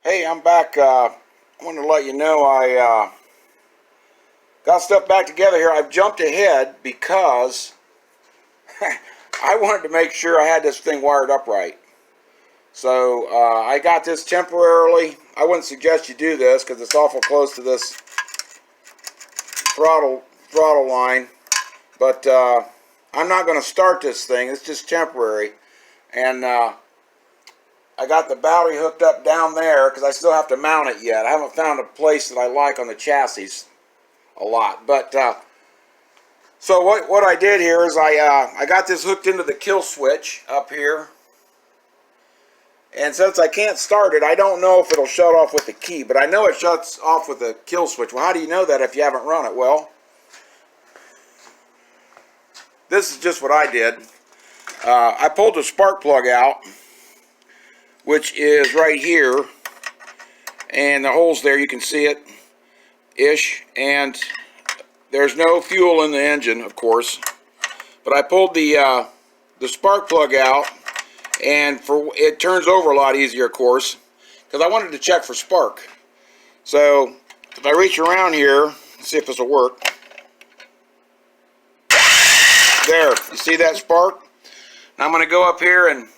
Hey, I'm back. I wanted to let you know I got stuff back together here. I've jumped ahead because I wanted to make sure I had this thing wired up right. So I got this temporarily. I wouldn't suggest you do this because it's awful close to this throttle line. But I'm not going to start this thing. It's just temporary. And I got the battery hooked up down there because I still have to mount it yet. I haven't found a place that I like on the chassis a lot. But so what I did here is I got this hooked into the kill switch up here. And since I can't start it, I don't know if it'll shut off with the key, but I know it shuts off with the kill switch. Well, how do you know that if you haven't run it? Well, this is just what I did. I pulled the spark plug out, which is right here, and the hole's there, you can see it ish, and there's no fuel in the engine, of course, but I pulled the spark plug out, and it turns over a lot easier, of course, because I wanted to check for spark. So if I reach around here, see if this will work. There, you see that spark? Now I'm going to go up here, and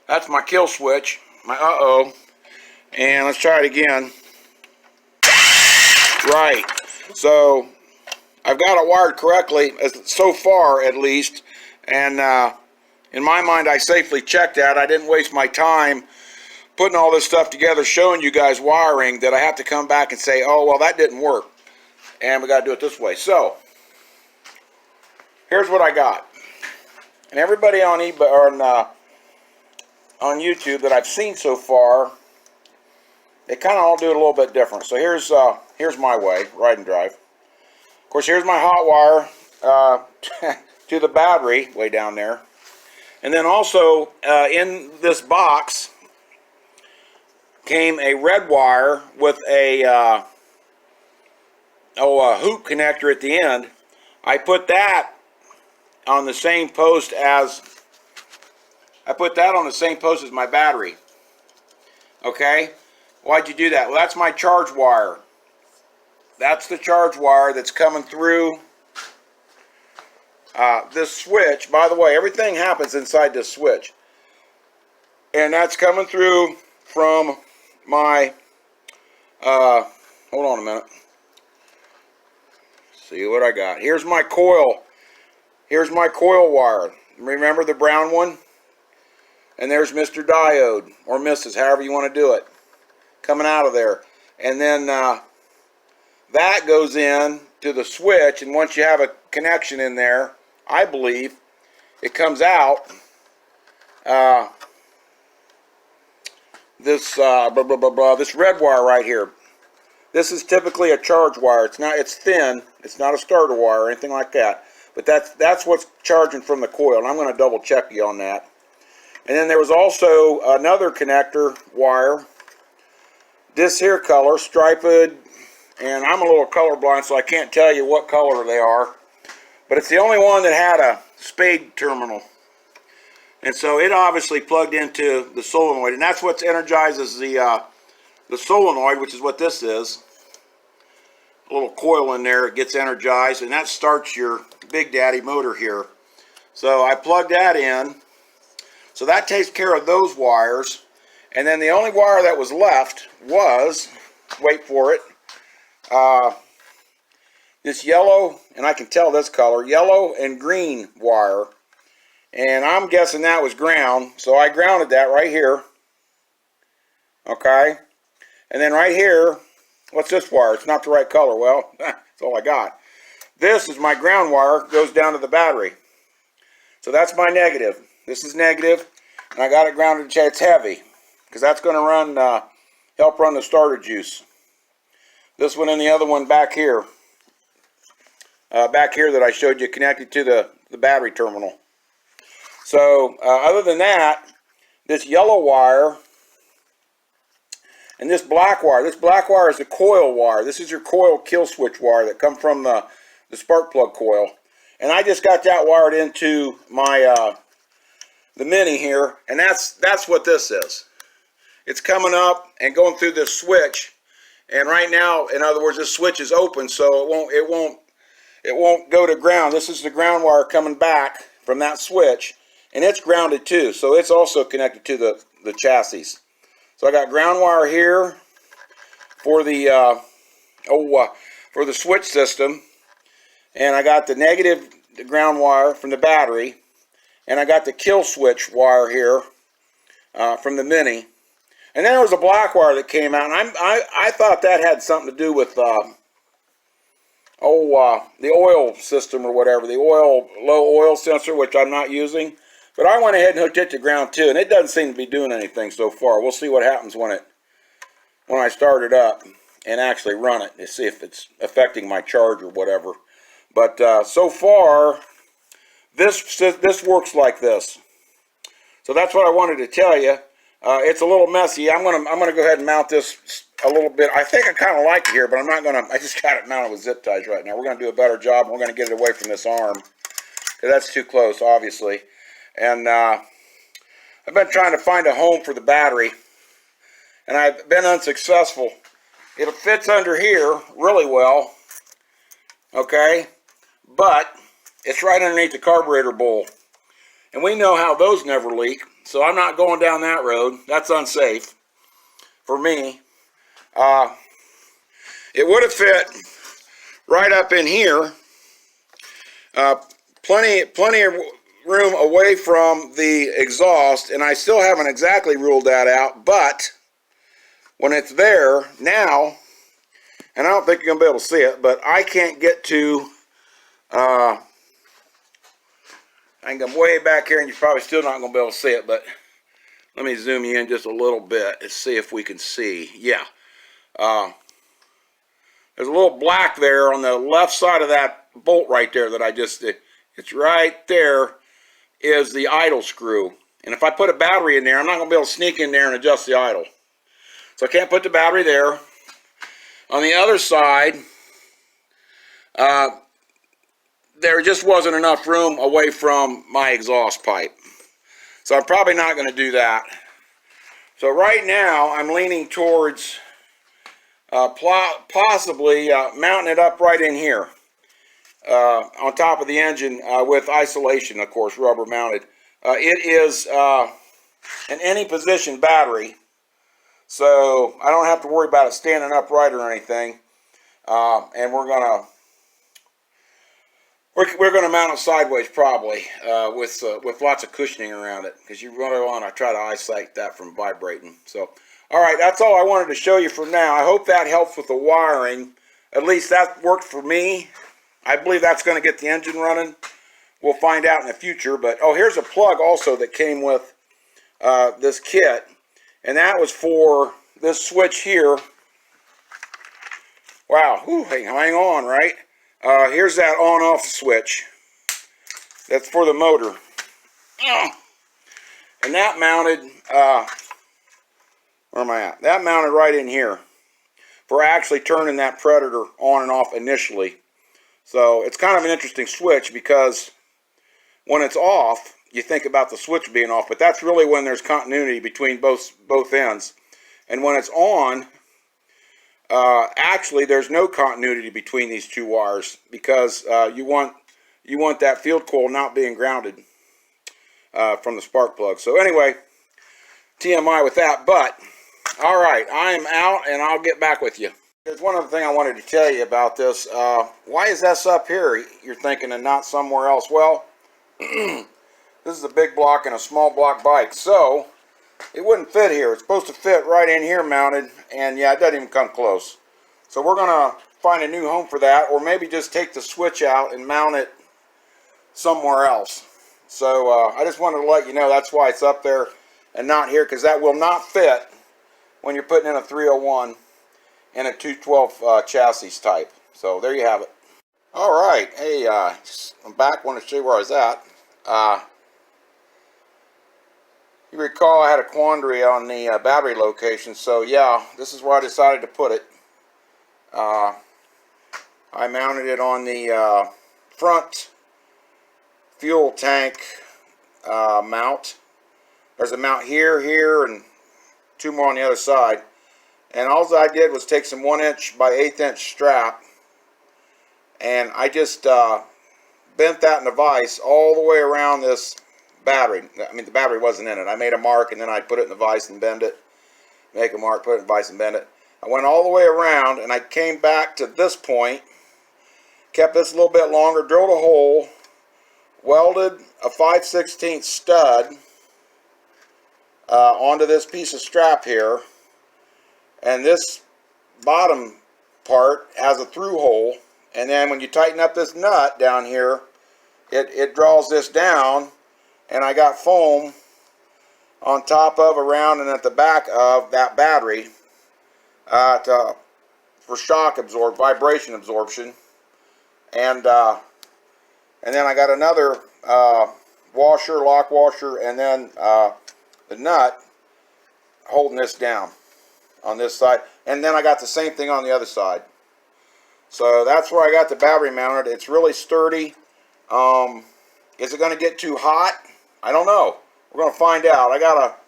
that's my kill switch, my and let's try it again. Right, so I've got it wired correctly, so far at least, and in my mind I safely checked that. I didn't waste my time putting all this stuff together, showing you guys wiring, that I have to come back and say, oh, well, that didn't work, and we got to do it this way. So here's what I got. And everybody on eBay or on YouTube that I've seen so far, they kind of all do it a little bit different. So here's my way, ride and drive. Of course, here's my hot wire to the battery way down there. And then also in this box came a red wire with a hoop connector at the end. I put that on the same post as my battery. Okay? Why'd you do that? Well, that's my charge wire. That's the charge wire that's coming through this switch. By the way, everything happens inside this switch. And that's coming through from my, hold on a minute. See what I got. Here's my coil. Here's my coil wire. Remember the brown one? And there's Mr. Diode, or Mrs., however you want to do it, coming out of there. And then that goes in to the switch, and once you have a connection in there, I believe, it comes out this this red wire right here. This is typically a charge wire. It's thin. It's not a starter wire or anything like that. But that's what's charging from the coil, and I'm going to double check you on that. And then there was also another connector wire, this here color, striped, and I'm a little colorblind, so I can't tell you what color they are, but it's the only one that had a spade terminal. And so it obviously plugged into the solenoid, and that's what energizes the solenoid, which is what this is. A little coil in there, it gets energized, and that starts your Big Daddy motor here. So I plugged that in. So that takes care of those wires. And then the only wire that was left was, wait for it, this yellow, and I can tell this color, yellow and green wire. And I'm guessing that was ground, so I grounded that right here. Okay? And then right here, what's this wire? It's not the right color. Well, that's all I got. This is my ground wire, goes down to the battery. So that's my negative. This is negative, and I got it grounded to it's heavy, because that's going to run, help run the starter juice. This one and the other one back here that I showed you connected to the battery terminal. So other than that, this yellow wire and this black wire is the coil wire. This is your coil kill switch wire that comes from the spark plug coil. And I just got that wired into my the Mini here, and that's what this is. it's coming up and going through this switch. And right now, in other words, this switch is open, so it won't go to ground. This is the ground wire coming back from that switch, and it's grounded too, so it's also connected to the chassis. So I got ground wire here for the for the switch system, and I got the negative ground wire from the battery, and I got the kill switch wire here from the Mini. And then there was a black wire that came out, and I thought that had something to do with the oil system or whatever, the low oil sensor, which I'm not using. But I went ahead and hooked it to ground too, and it doesn't seem to be doing anything so far. We'll see what happens when I start it up and actually run it to see if it's affecting my charge or whatever. But so far, this works like this. So that's what I wanted to tell you. It's a little messy. I'm gonna go ahead and mount this a little bit. I think I kind of like it here, but I'm not gonna. I just got it mounted with zip ties right now. We're gonna do a better job. We're gonna get it away from this arm because that's too close, obviously. And I've been trying to find a home for the battery, and I've been unsuccessful. It fits under here really well, okay, but it's right underneath the carburetor bowl, and we know how those never leak. So I'm not going down that road. That's unsafe for me. It would have fit right up in here. Plenty of room away from the exhaust, and I still haven't exactly ruled that out, but when it's there now, and I don't think you're going to be able to see it, but I can't get to, I can come way back here, and you're probably still not going to be able to see it, but let me zoom you in just a little bit and see if we can see. Yeah. There's a little black there on the left side of that bolt right there that I just did. It's right there is the idle screw. And if I put a battery in there, I'm not going to be able to sneak in there and adjust the idle. So I can't put the battery there. On the other side, there just wasn't enough room away from my exhaust pipe. So I'm probably not going to do that. So right now, I'm leaning towards possibly mounting it up right in here on top of the engine with isolation, of course, rubber mounted. It is an any position battery, so I don't have to worry about it standing upright or anything. And we're gonna mount it sideways probably with lots of cushioning around it, because you really want to try to isolate that from vibrating. So all right, that's all I wanted to show you for now. I hope that helps with the wiring. At least that worked for me. I believe that's going to get the engine running. We'll find out in the future. But oh, here's a plug also that came with this kit, and that was for this switch here. Wow, whew, hang on, right? Here's that on-off switch. That's for the motor. And that mounted, where am I at? That mounted right in here for actually turning that Predator on and off initially. So it's kind of an interesting switch, because when it's off, you think about the switch being off, but that's really when there's continuity between both ends. And when it's on, actually there's no continuity between these two wires, because you want that field coil not being grounded from the spark plug. So anyway, TMI with that. But all right, I'm out, and I'll get back with you. There's one other thing I wanted to tell you about this. Why is this up here, you're thinking, and not somewhere else? Well, this is a big block and a small block bike, so it wouldn't fit here. It's supposed to fit right in here mounted, and yeah, it doesn't even come close. So we're gonna find a new home for that, or maybe just take the switch out and mount it somewhere else. So I just wanted to let you know that's why it's up there and not here, because that will not fit when you're putting in a 301 and a 212 chassis type. So there you have it. All right, hey, I'm back. Want to show you where I was at. You recall I had a quandary on the battery location, so yeah, this is where I decided to put it. I mounted it on the front fuel tank mount. There's a mount here, and two more on the other side. And all I did was take some 1" by 1/8" strap, and I just bent that in the vise all the way around this battery. I mean, the battery wasn't in it. I made a mark, and then I put it in the vise and bend it. Make a mark, put it in the vise and bend it. I went all the way around, and I came back to this point, kept this a little bit longer, drilled a hole, welded a 5/16 stud onto this piece of strap here, and this bottom part has a through hole, and then when you tighten up this nut down here, it draws this down, and I got foam on top of, around, and at the back of that battery for shock vibration absorption, and then I got another lock washer, and then the nut holding this down on this side, and then I got the same thing on the other side. So that's where I got the battery mounted. It's really sturdy. Is it going to get too hot? I don't know. We're going to find out. I got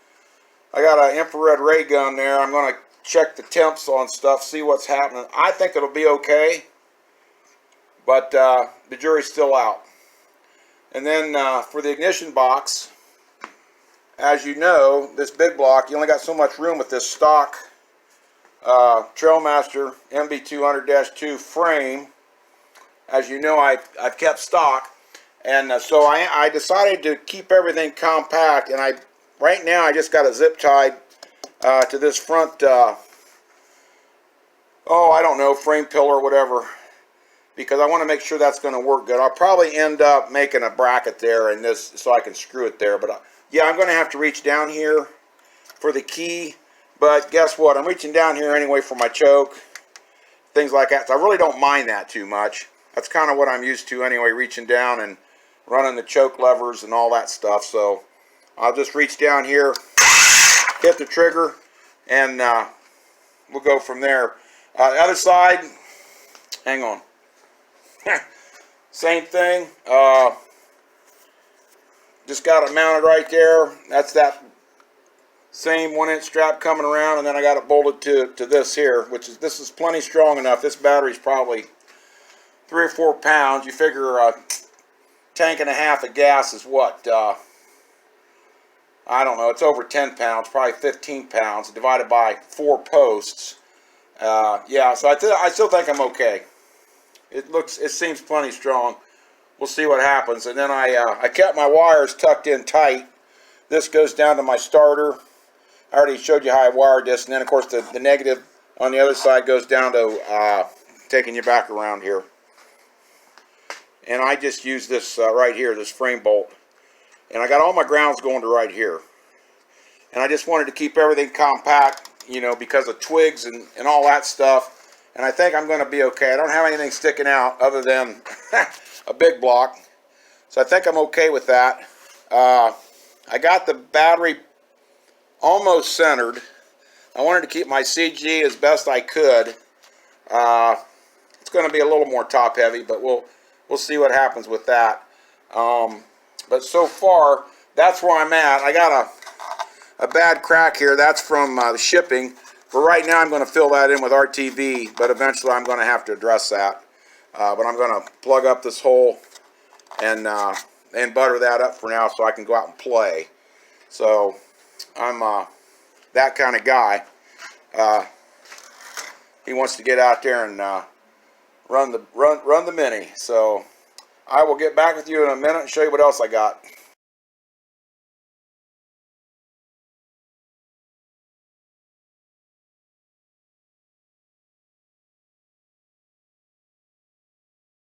an infrared ray gun there. I'm going to check the temps on stuff, see what's happening. I think it'll be okay, but the jury's still out. And then for the ignition box, as you know, this big block, you only got so much room with this stock Trailmaster MB200-2 frame. As you know, I've kept stock, and so I decided to keep everything compact, and right now I just got it zip tied to this front I don't know, frame pillar or whatever, because I want to make sure that's going to work good. I'll probably end up making a bracket there and this so I can screw it there, but yeah, I'm going to have to reach down here for the key. But guess what? I'm reaching down here anyway for my choke, things like that. So I really don't mind that too much. That's kind of what I'm used to anyway, reaching down and running the choke levers and all that stuff. So I'll just reach down here, hit the trigger, and we'll go from there. The other side, hang on. Same thing. Just got it mounted right there. That's that same 1" strap coming around, and then I got it bolted to this here, this is plenty strong enough. This battery's probably 3 or 4 pounds. You figure a tank and a half of gas is what? I don't know. It's over 10 pounds, probably 15 pounds divided by 4 posts. Yeah, so I still think I'm okay. It seems plenty strong. We'll see what happens. And then I kept my wires tucked in tight. This goes down to my starter. I already showed you how I wired this, and then of course the negative on the other side goes down to taking you back around here. And I just use this right here, this frame bolt. And I got all my grounds going to right here. And I just wanted to keep everything compact, you know, because of twigs and all that stuff. And I think I'm going to be okay. I don't have anything sticking out other than a big block. So I think I'm okay with that. I got the battery almost centered. I wanted to keep my CG as best I could. It's going to be a little more top heavy, but we'll see what happens with that. But so far, that's where I'm at. I got a bad crack here. That's from the shipping. For right now, I'm going to fill that in with RTV, but eventually I'm going to have to address that. But I'm going to plug up this hole and butter that up for now so I can go out and play. So I'm that kind of guy. He wants to get out there and run the Mini. So I will get back with you in a minute and show you what else I got.